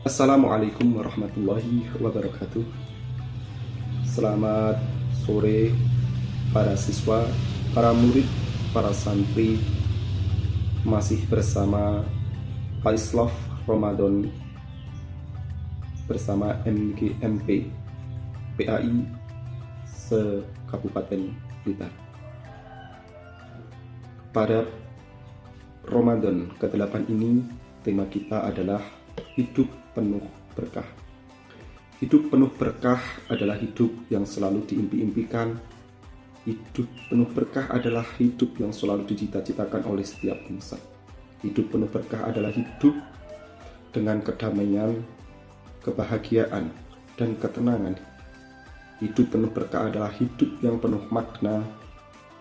Assalamualaikum warahmatullahi wabarakatuh. Selamat sore para siswa, para murid, para santri. Masih bersama Paislov Ramadan bersama MGMP PAI se-Kabupaten Blitar. Pada Ramadan ke-8 ini, tema kita adalah hidup penuh berkah. Hidup penuh berkah adalah hidup yang selalu diimpi-impikan. Hidup penuh berkah adalah hidup yang selalu dicita-citakan oleh setiap insan. Hidup penuh berkah adalah hidup dengan kedamaian, kebahagiaan, dan ketenangan. Hidup penuh berkah adalah hidup yang penuh makna.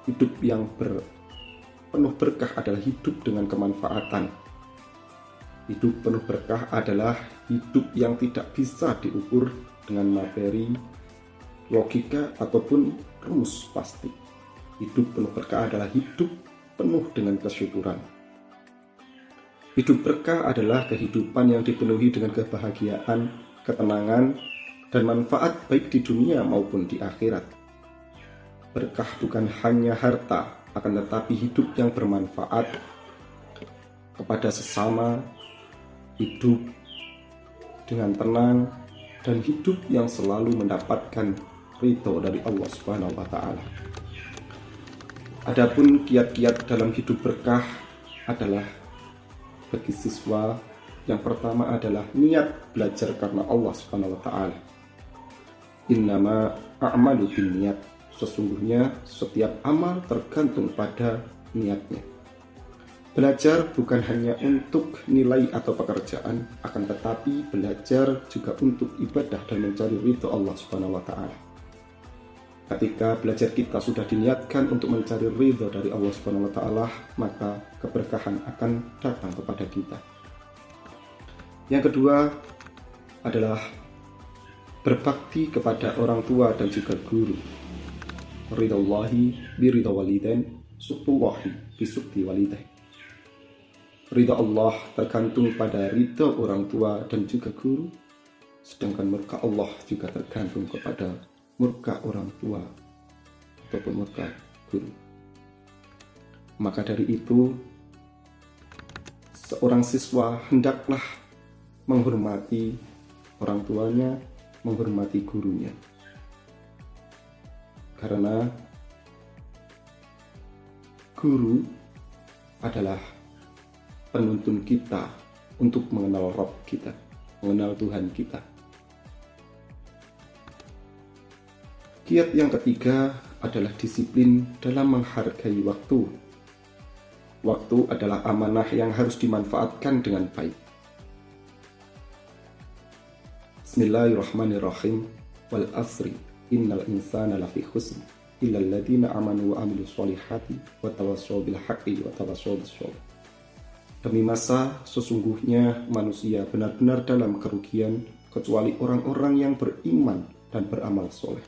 Hidup yang penuh berkah adalah hidup dengan kemanfaatan. Hidup penuh berkah adalah hidup yang tidak bisa diukur dengan materi, logika, ataupun rumus pasti. Hidup penuh berkah adalah hidup penuh dengan kesyukuran. Hidup berkah adalah kehidupan yang dipenuhi dengan kebahagiaan, ketenangan, dan manfaat baik di dunia maupun di akhirat. Berkah bukan hanya harta, akan tetapi hidup yang bermanfaat kepada sesama, hidup dengan tenang, dan hidup yang selalu mendapatkan ridho dari Allah Subhanahu wa Ta'ala. Adapun kiat-kiat dalam hidup berkah adalah bagi siswa, yang pertama adalah niat belajar karena Allah Subhanahu wa Ta'ala. Innama a'malu binniyat. Sesungguhnya setiap amal tergantung pada niatnya. Belajar bukan hanya untuk nilai atau pekerjaan, akan tetapi belajar juga untuk ibadah dan mencari ridho Allah Subhanahu wa Ta'ala. Ketika belajar kita sudah diniatkan untuk mencari ridho dari Allah Subhanahu wa Ta'ala, maka keberkahan akan datang kepada kita. Yang kedua adalah berbakti kepada orang tua dan juga guru. Ridhallahi biridha walidain, suktullahi bisukti walidain. Ridha Allah tergantung pada ridha orang tua dan juga guru, sedangkan murka Allah juga tergantung kepada murka orang tua ataupun murka guru. Maka dari itu, seorang siswa hendaklah menghormati orang tuanya, menghormati gurunya. Karena guru adalah penuntun kita untuk mengenal Rabb kita, mengenal Tuhan kita. Kiat yang ketiga adalah disiplin dalam menghargai waktu. Waktu adalah amanah yang harus dimanfaatkan dengan baik. Bismillahirrahmanirrahim. Wal asri innal insana lafi khusr illa alladziina amanu wa amilus sholihati wa tawassaw bil haqqi wa tawassaw bis sabr. Demi masa, sesungguhnya manusia benar-benar dalam kerugian kecuali orang-orang yang beriman dan beramal soleh.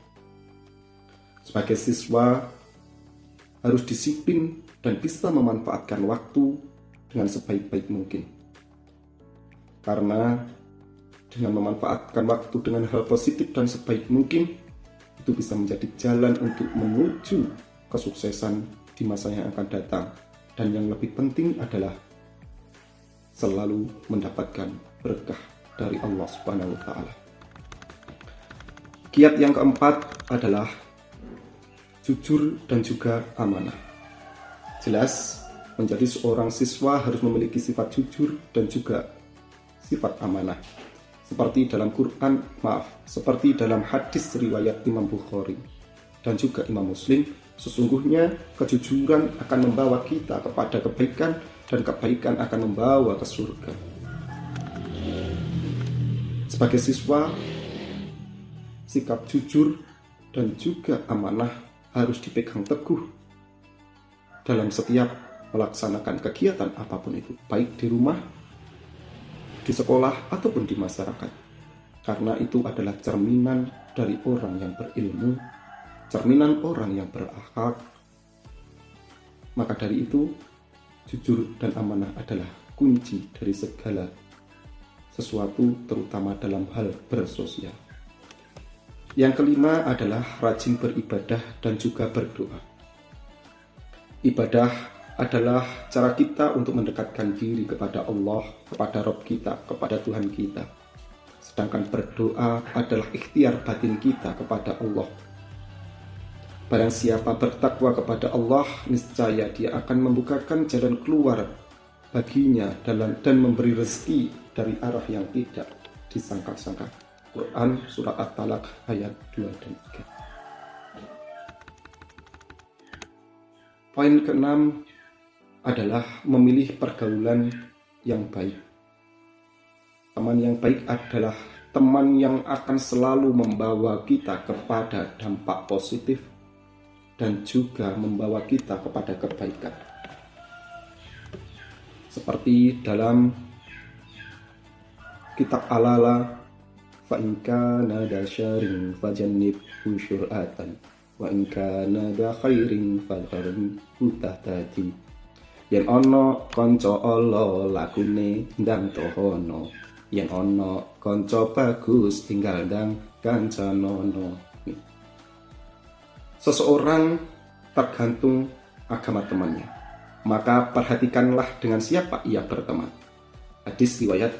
Sebagai siswa harus disiplin dan bisa memanfaatkan waktu dengan sebaik-baik mungkin. Karena dengan memanfaatkan waktu dengan hal positif dan sebaik mungkin, itu bisa menjadi jalan untuk menuju kesuksesan di masa yang akan datang. Dan yang lebih penting adalah selalu mendapatkan berkah dari Allah Subhanahu wa Ta'ala. Kiat yang keempat adalah jujur dan juga amanah. Jelas, menjadi seorang siswa harus memiliki sifat jujur dan juga sifat amanah. Seperti dalam hadis riwayat Imam Bukhari dan juga Imam Muslim, sesungguhnya kejujuran akan membawa kita kepada kebaikan dan kebaikan akan membawa ke surga. Sebagai siswa, sikap jujur dan juga amanah harus dipegang teguh dalam setiap melaksanakan kegiatan apapun itu, baik di rumah, di sekolah, ataupun di masyarakat. Karena itu adalah cerminan dari orang yang berilmu, cerminan orang yang berakhlak. Maka dari itu, jujur dan amanah adalah kunci dari segala sesuatu, terutama dalam hal bersosial. Yang kelima adalah rajin beribadah dan juga berdoa. Ibadah adalah cara kita untuk mendekatkan diri kepada Allah, kepada Rabb kita, kepada Tuhan kita. Sedangkan berdoa adalah ikhtiar batin kita kepada Allah. Barang siapa bertakwa kepada Allah, niscaya dia akan membukakan jalan keluar baginya dan memberi rezeki dari arah yang tidak disangka-sangka. Quran Surat At-Talaq ayat 2 dan 3. Poin keenam adalah memilih pergaulan yang baik. Teman yang baik adalah teman yang akan selalu membawa kita kepada dampak positif dan juga membawa kita kepada kebaikan. Seperti dalam kitab Al-Ala, fa in kana da syarin fajannibhu syur'atan wa in kana da khairin fadharhu tahtadi. Yen ana kanca ala lakune ndang tohono, yen ana kanca bagus tinggal ndang kancanono. Seseorang tergantung agama temannya, maka perhatikanlah dengan siapa ia berteman. Hadis riwayat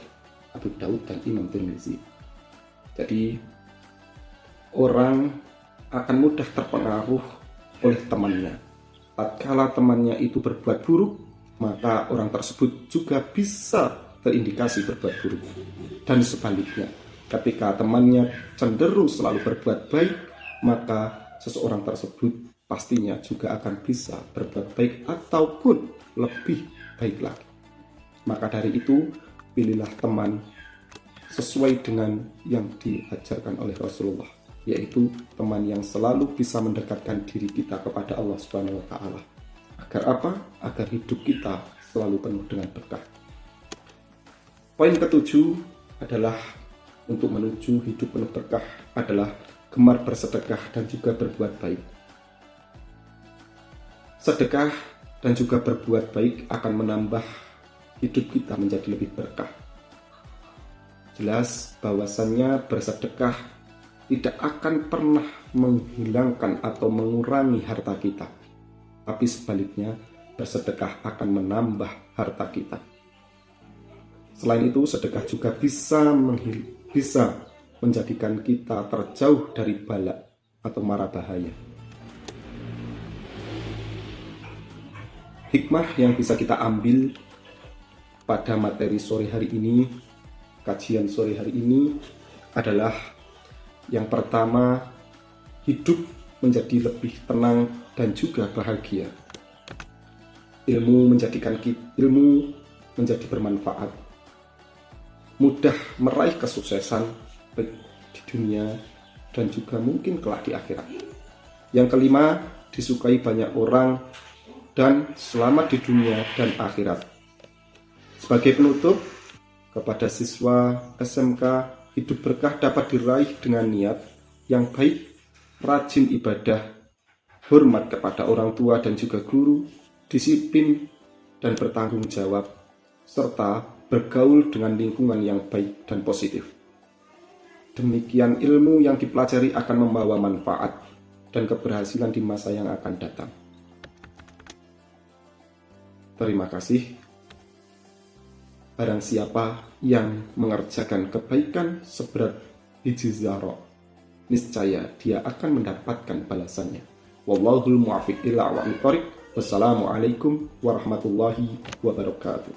Abu Daud dan Imam Tirmizi. Jadi orang akan mudah terpengaruh oleh temannya. Tatkala temannya itu berbuat buruk, maka orang tersebut juga bisa terindikasi berbuat buruk. Dan sebaliknya, ketika temannya cenderung selalu berbuat baik, maka seseorang tersebut pastinya juga akan bisa berbuat baik ataupun lebih baik lagi. Maka dari itu, pilihlah teman sesuai dengan yang diajarkan oleh Rasulullah, yaitu teman yang selalu bisa mendekatkan diri kita kepada Allah Subhanahu wa Ta'ala. Agar apa? Agar hidup kita selalu penuh dengan berkah. Poin ketujuh adalah untuk menuju hidup penuh berkah adalah gemar bersedekah dan juga berbuat baik. Sedekah dan juga berbuat baik akan menambah hidup kita menjadi lebih berkah. Jelas bahwasannya bersedekah tidak akan pernah menghilangkan atau mengurangi harta kita, tapi sebaliknya bersedekah akan menambah harta kita. Selain itu, sedekah juga bisa menjadikan kita terjauh dari bala atau mara bahaya. Hikmah yang bisa kita ambil pada materi sore hari ini, kajian sore hari ini adalah yang pertama, hidup menjadi lebih tenang dan juga bahagia. Ilmu menjadi bermanfaat, mudah meraih kesuksesan baik di dunia dan juga mungkin kelak di akhirat. Yang kelima, disukai banyak orang dan selamat di dunia dan akhirat. Sebagai penutup, kepada siswa SMK, hidup berkah dapat diraih dengan niat yang baik, rajin ibadah, hormat kepada orang tua dan juga guru, disiplin dan bertanggung jawab, serta bergaul dengan lingkungan yang baik dan positif. Demikian ilmu yang dipelajari akan membawa manfaat dan keberhasilan di masa yang akan datang. Terima kasih. Barang siapa yang mengerjakan kebaikan seberat biji zarah, niscaya dia akan mendapatkan balasannya. Wallahul muwaffiq ila aqwamit thoriq. Wassalamualaikum warahmatullahi wabarakatuh.